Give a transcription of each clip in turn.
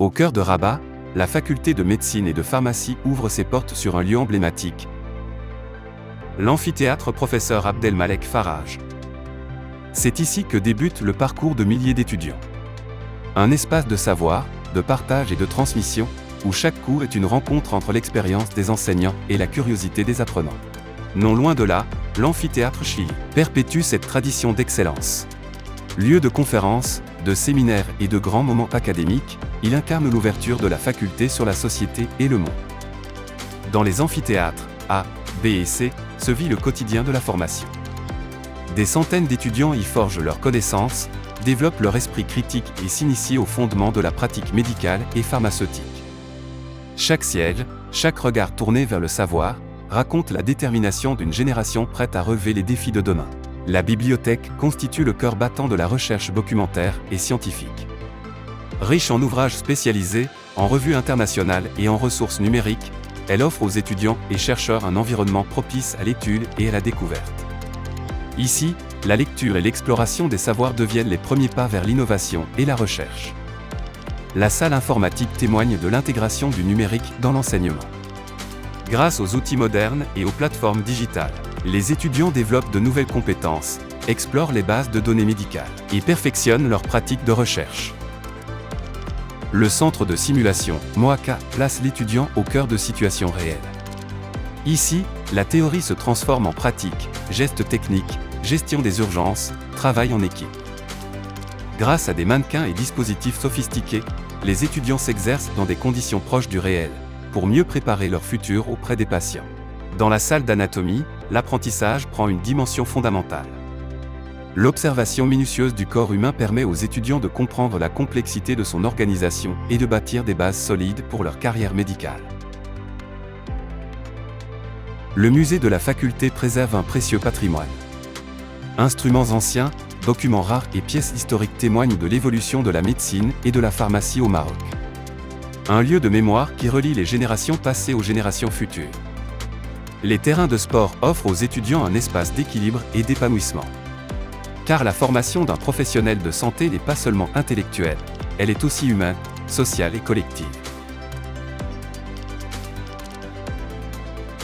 Au cœur de Rabat, la faculté de médecine et de pharmacie ouvre ses portes sur un lieu emblématique, l'amphithéâtre Professeur Abdelmalek Faraj. C'est ici que débute le parcours de milliers d'étudiants. Un espace de savoir, de partage et de transmission, où chaque cours est une rencontre entre l'expérience des enseignants et la curiosité des apprenants. Non loin de là, l'amphithéâtre Chili perpétue cette tradition d'excellence. Lieu de conférences, de séminaires et de grands moments académiques, il incarne l'ouverture de la faculté sur la société et le monde. Dans les amphithéâtres A, B et C, se vit le quotidien de la formation. Des centaines d'étudiants y forgent leurs connaissances, développent leur esprit critique et s'initient aux fondements de la pratique médicale et pharmaceutique. Chaque siège, chaque regard tourné vers le savoir, raconte la détermination d'une génération prête à relever les défis de demain. La bibliothèque constitue le cœur battant de la recherche documentaire et scientifique. Riche en ouvrages spécialisés, en revues internationales et en ressources numériques, elle offre aux étudiants et chercheurs un environnement propice à l'étude et à la découverte. Ici, la lecture et l'exploration des savoirs deviennent les premiers pas vers l'innovation et la recherche. La salle informatique témoigne de l'intégration du numérique dans l'enseignement. Grâce aux outils modernes et aux plateformes digitales, les étudiants développent de nouvelles compétences, explorent les bases de données médicales et perfectionnent leurs pratiques de recherche. Le centre de simulation, MOACA, place l'étudiant au cœur de situations réelles. Ici, la théorie se transforme en pratique, gestes techniques, gestion des urgences, travail en équipe. Grâce à des mannequins et dispositifs sophistiqués, les étudiants s'exercent dans des conditions proches du réel, pour mieux préparer leur futur auprès des patients. Dans la salle d'anatomie, l'apprentissage prend une dimension fondamentale. L'observation minutieuse du corps humain permet aux étudiants de comprendre la complexité de son organisation et de bâtir des bases solides pour leur carrière médicale. Le musée de la faculté préserve un précieux patrimoine. Instruments anciens, documents rares et pièces historiques témoignent de l'évolution de la médecine et de la pharmacie au Maroc. Un lieu de mémoire qui relie les générations passées aux générations futures. Les terrains de sport offrent aux étudiants un espace d'équilibre et d'épanouissement. Car la formation d'un professionnel de santé n'est pas seulement intellectuelle, elle est aussi humaine, sociale et collective.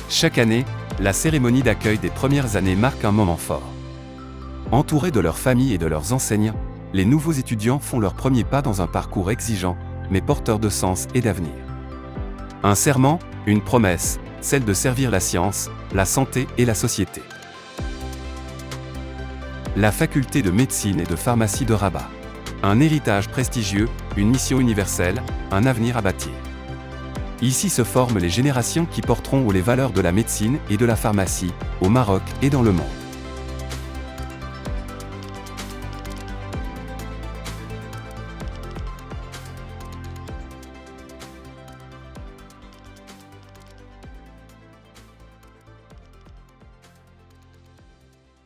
Chaque année, la cérémonie d'accueil des premières années marque un moment fort. Entourés de leurs familles et de leurs enseignants, les nouveaux étudiants font leurs premiers pas dans un parcours exigeant, mais porteur de sens et d'avenir. Un serment, une promesse, celle de servir la science, la santé et la société. La faculté de médecine et de pharmacie de Rabat. Un héritage prestigieux, une mission universelle, un avenir à bâtir. Ici se forment les générations qui porteront haut les valeurs de la médecine et de la pharmacie, au Maroc et dans le monde.